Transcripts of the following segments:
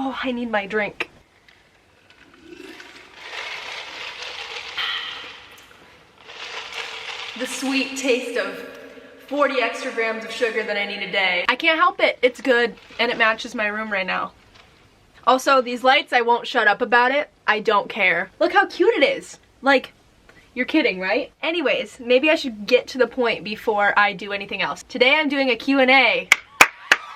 Oh, I need my drink. The sweet taste of 40 extra grams of sugar that I need a day. I can't help it. It's good, and it matches my room right now. Also, these lights, I won't shut up about it. I don't care. Look how cute it is. Like, you're kidding, right? Anyways, maybe I should get to the point before I do anything else. Today I'm doing a Q&A.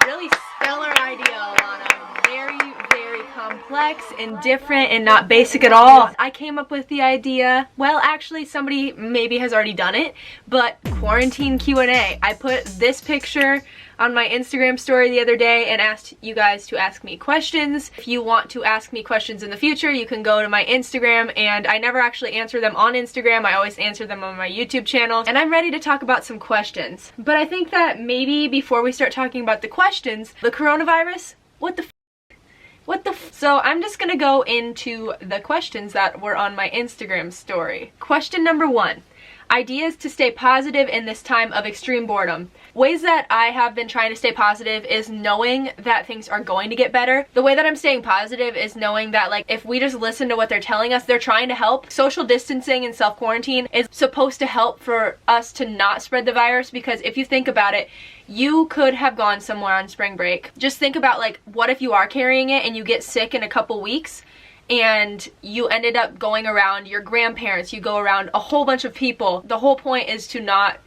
Really stellar idea, Alana. Very, very complex and different and not basic at all. I came up with the idea. Well, actually, somebody maybe has already done it, but quarantine Q&A. I put this picture on my Instagram story the other day and asked you guys to ask me questions. If you want to ask me questions in the future, you can go to my Instagram, and I never actually answer them on Instagram. I always answer them on my YouTube channel, and I'm ready to talk about some questions. But I think that maybe before we start talking about the questions, the coronavirus, what the So I'm just gonna go into the questions that were on my Instagram story. Question number 1. Ideas to stay positive in this time of extreme boredom. Ways that I have been trying to stay positive is knowing that things are going to get better. The way that I'm staying positive is knowing that, like, if we just listen to what they're telling us, they're trying to help. Social distancing and self-quarantine is supposed to help for us to not spread the virus, because if you think about it, you could have gone somewhere on spring break. Just think about, like, what if you are carrying it and you get sick in a couple weeks? And you ended up going around your grandparents, you go around a whole bunch of people. The whole point is to not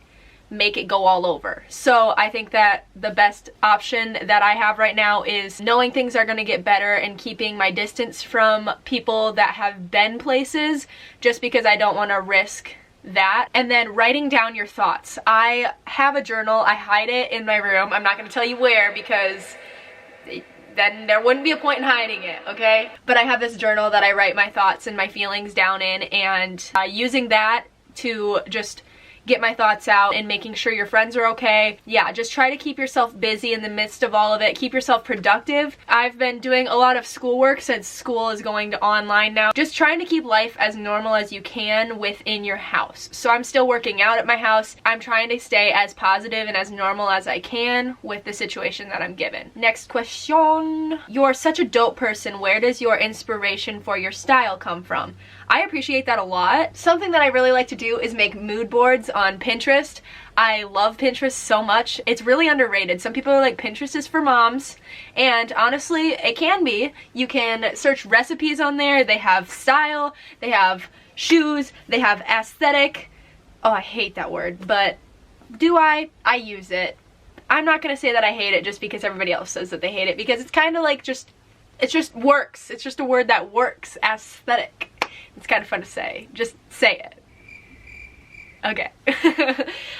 make it go all over. So I think that the best option that I have right now is knowing things are going to get better and keeping my distance from people that have been places, just because I don't want to risk that. And then writing down your thoughts. I have a journal. I hide it in my room. I'm not going to tell you where, because then there wouldn't be a point in hiding it, okay? But I have this journal that I write my thoughts and my feelings down in, and using that to just get my thoughts out and making sure your friends are okay. Yeah, just try to keep yourself busy in the midst of all of it. Keep yourself productive. I've been doing a lot of schoolwork since school is going to online now. Just trying to keep life as normal as you can within your house. So I'm still working out at my house. I'm trying to stay as positive and as normal as I can with the situation that I'm given. Next question. You're such a dope person. Where does your inspiration for your style come from? I appreciate that a lot. Something that I really like to do is make mood boards on Pinterest. I love Pinterest so much. It's really underrated. Some people are like, Pinterest is for moms, and honestly, it can be. You can search recipes on there. They have style, they have shoes, they have aesthetic. Oh, I hate that word, but do I? I use it. I'm not gonna say that I hate it just because everybody else says that they hate it, because it's kind of like it just works. It's just a word that works. Aesthetic. It's kind of fun to say. Just say it. Okay.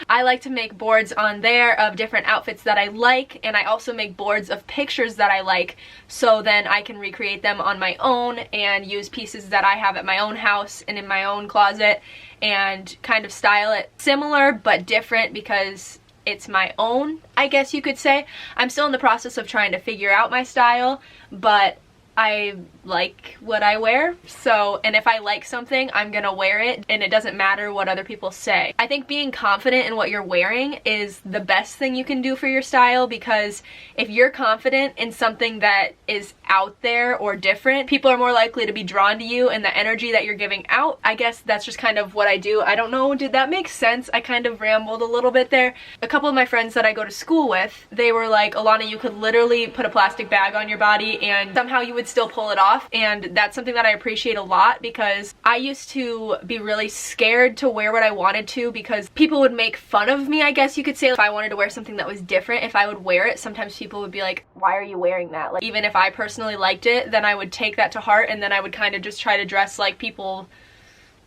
I like to make boards on there of different outfits that I like, and I also make boards of pictures that I like, so then I can recreate them on my own and use pieces that I have at my own house and in my own closet and kind of style it similar but different because it's my own, I guess you could say. I'm still in the process of trying to figure out my style, but I like what I wear, so, and if I like something, I'm gonna wear it, and it doesn't matter what other people say. I think being confident in what you're wearing is the best thing you can do for your style, because if you're confident in something that is out there or different, people are more likely to be drawn to you and the energy that you're giving out. I guess that's just kind of what I do. I don't know, did that make sense? I kind of rambled a little bit there. A couple of my friends that I go to school with, they were like, Alana, you could literally put a plastic bag on your body and somehow you would still pull it off, and that's something that I appreciate a lot, because I used to be really scared to wear what I wanted to because people would make fun of me, I guess you could say. If I wanted to wear something that was different, if I would wear it, sometimes people would be like, why are you wearing that? Like, even if I personally liked it, then I would take that to heart, and then I would kind of just try to dress like people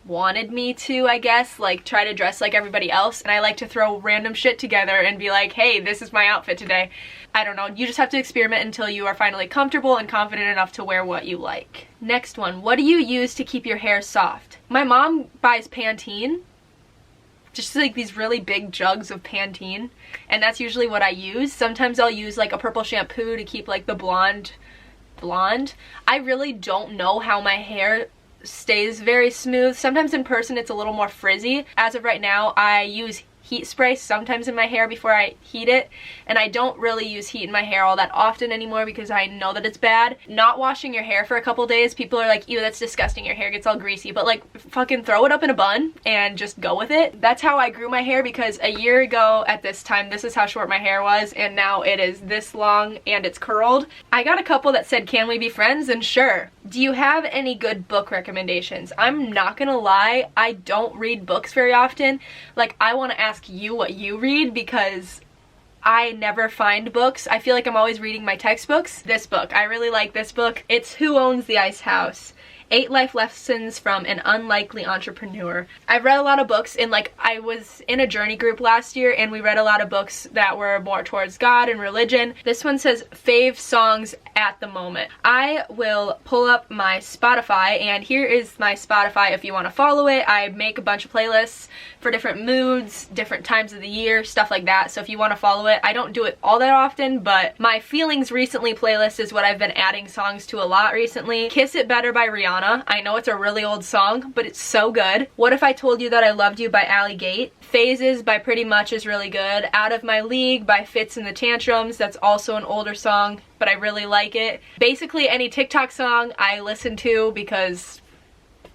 wanted me to, I guess, like try to dress like everybody else. And I like to throw random shit together and be like, hey, this is my outfit today. I don't know, you just have to experiment until you are finally comfortable and confident enough to wear what you like. Next one, what do you use to keep your hair soft? My mom buys Pantene, just like these really big jugs of Pantene, and that's usually what I use. Sometimes I'll use like a purple shampoo to keep like the blonde. I really don't know how my hair stays very smooth. Sometimes in person it's a little more frizzy. As of right now, I use heat spray sometimes in my hair before I heat it, and I don't really use heat in my hair all that often anymore because I know that it's bad. Not washing your hair for a couple days, people are like, ew, that's disgusting, your hair gets all greasy, but like fucking throw it up in a bun and just go with it. That's how I grew my hair, because a year ago at this time, this is how short my hair was, and now it is this long and it's curled. I got a couple that said, can we be friends? And sure. Do you have any good book recommendations? I'm not gonna lie, I don't read books very often. Like, I want to ask you what you read because I never find books. I feel like I'm always reading my textbooks. This book, I really like this book. It's Who Owns the Ice House? 8 Life Lessons from an Unlikely Entrepreneur. I've read a lot of books, and like I was in a journey group last year and we read a lot of books that were more towards God and religion. This one says fave songs at the moment. I will pull up my Spotify, and here is my Spotify if you want to follow it. I make a bunch of playlists for different moods, different times of the year, stuff like that. So if you want to follow it, I don't do it all that often, but my Feelings Recently playlist is what I've been adding songs to a lot recently. Kiss It Better by Rihanna. I know it's a really old song, but it's so good. What If I Told You That I Loved You by Allie Gate. Phases by Pretty Much is really good. Out of My League by Fits and the Tantrums. That's also an older song, but I really like it. Basically any TikTok song I listen to because,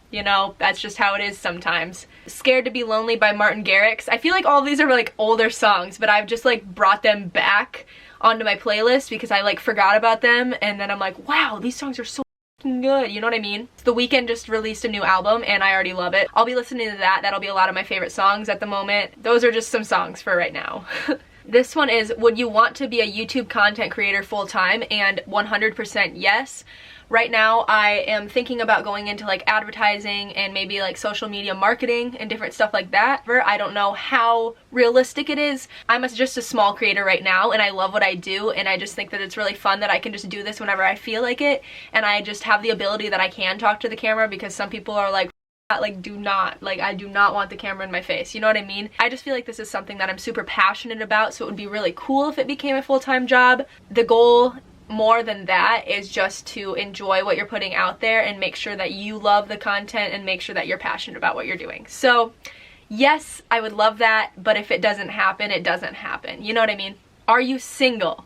you know, that's just how it is sometimes. Scared to Be Lonely by Martin Garrix. I feel like all of these are like older songs, but I've just like brought them back onto my playlist because I like forgot about them, and then I'm like, wow, these songs are so good, you know what I mean? The Weeknd just released a new album and I already love it. I'll be listening to that. That'll be a lot of my favorite songs at the moment. Those are just some songs for right now. This one is, would you want to be a YouTube content creator full-time? And 100% yes. Right now I am thinking about going into like advertising and maybe like social media marketing and different stuff like that. I don't know how realistic it is. I'm just a small creator right now and I love what I do, and I just think that it's really fun that I can just do this whenever I feel like it, and I just have the ability that I can talk to the camera, because some people are like I do not want the camera in my face, you know what I mean? I just feel like this is something that I'm super passionate about, so it would be really cool if it became a full-time job. The goal more than that is just to enjoy what you're putting out there and make sure that you love the content and make sure that you're passionate about what you're doing. So yes, I would love that, but if it doesn't happen, it doesn't happen. You know what I mean? Are you single?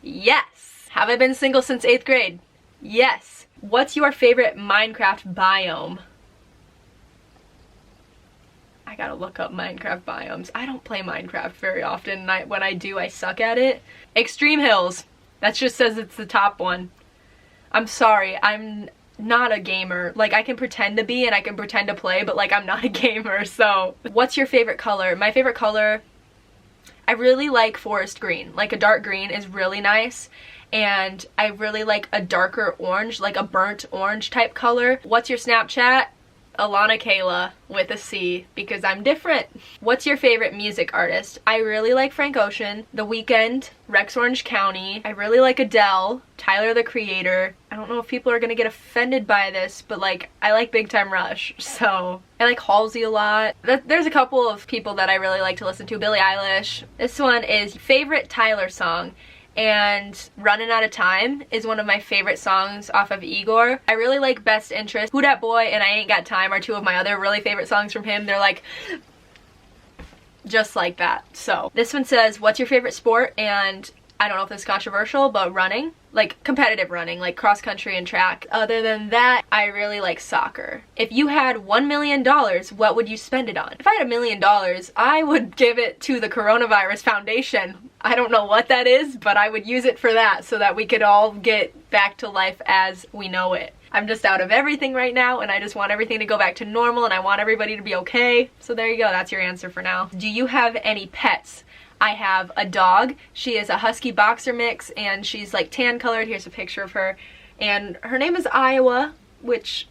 Yes. Have I been single since 8th grade? Yes. What's your favorite Minecraft biome? I gotta look up Minecraft biomes. I don't play Minecraft very often. When I do, I suck at it. Extreme Hills. That just says it's the top one. I'm sorry, I'm not a gamer. Like, I can pretend to be and I can pretend to play, but like I'm not a gamer, so. What's your favorite color? My favorite color, I really like forest green. Like a dark green is really nice, and I really like a darker orange, like a burnt orange type color. What's your Snapchat? Alana Cayla with a C, because I'm different. What's your favorite music artist? I really like Frank Ocean, The Weeknd, Rex Orange County. I really like Adele, Tyler the Creator. I don't know if people are gonna get offended by this, but like I like Big Time Rush, so I like Halsey a lot. There's a couple of people that I really like to listen to. Billie Eilish. This one is favorite Tyler song, and Running Out of Time is one of my favorite songs off of Igor. I really like Best Interest. Who Dat Boy and I Ain't Got Time are two of my other really favorite songs from him. They're like just like that. So this one says, what's your favorite sport? And I don't know if this is controversial, but running. Like competitive running, like cross country and track. Other than that, I really like soccer. If you had $1 million, what would you spend it on? If I had $1 million, I would give it to the Coronavirus Foundation. I don't know what that is, but I would use it for that so that we could all get back to life as we know it. I'm just out of everything right now, and I just want everything to go back to normal, and I want everybody to be okay. So there you go, that's your answer for now. Do you have any pets? I have a dog. She is a husky boxer mix, and she's like tan colored. Here's a picture of her. And her name is Iowa, which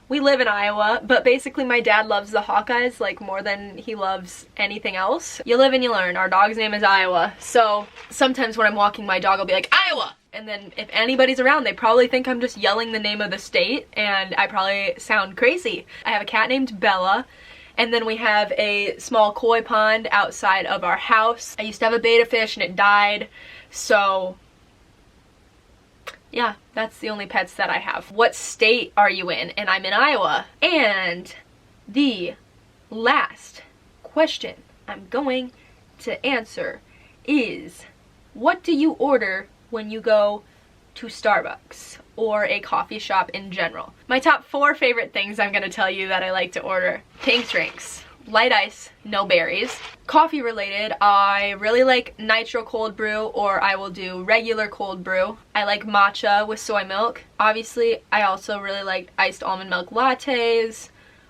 we live in Iowa, but basically my dad loves the Hawkeyes like more than he loves anything else. You live and you learn. Our dog's name is Iowa. So sometimes when I'm walking my dog, I'll be like, Iowa! And then if anybody's around, they probably think I'm just yelling the name of the state, and I probably sound crazy. I have a cat named Bella. And then we have a small koi pond outside of our house. I used to have a betta fish and it died. So yeah, that's the only pets that I have. What state are you in? And I'm in Iowa. And the last question I'm going to answer is, what do you order when you go to Starbucks or a coffee shop in general? My top 4 favorite things I'm gonna tell you that I like to order. Pink drinks, light ice, no berries. Coffee related, I really like nitro cold brew, or I will do regular cold brew. I like matcha with soy milk. Obviously, I also really like iced almond milk lattes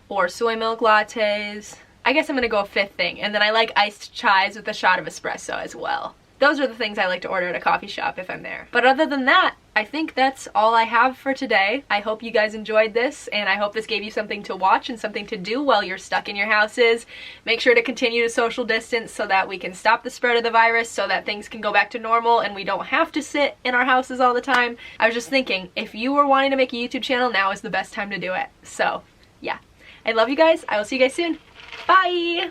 or soy milk lattes. I guess I'm gonna go a 5th thing, and then I like iced chais with a shot of espresso as well. Those are the things I like to order at a coffee shop if I'm there. But other than that, I think that's all I have for today. I hope you guys enjoyed this, and I hope this gave you something to watch and something to do while you're stuck in your houses. Make sure to continue to social distance so that we can stop the spread of the virus, so that things can go back to normal and we don't have to sit in our houses all the time. I was just thinking, if you were wanting to make a YouTube channel, now is the best time to do it. So, yeah. I love you guys. I will see you guys soon. Bye!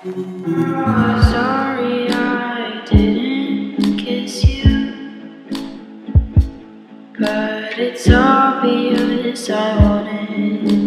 Sorry I didn't kiss you, but it's obvious I wanted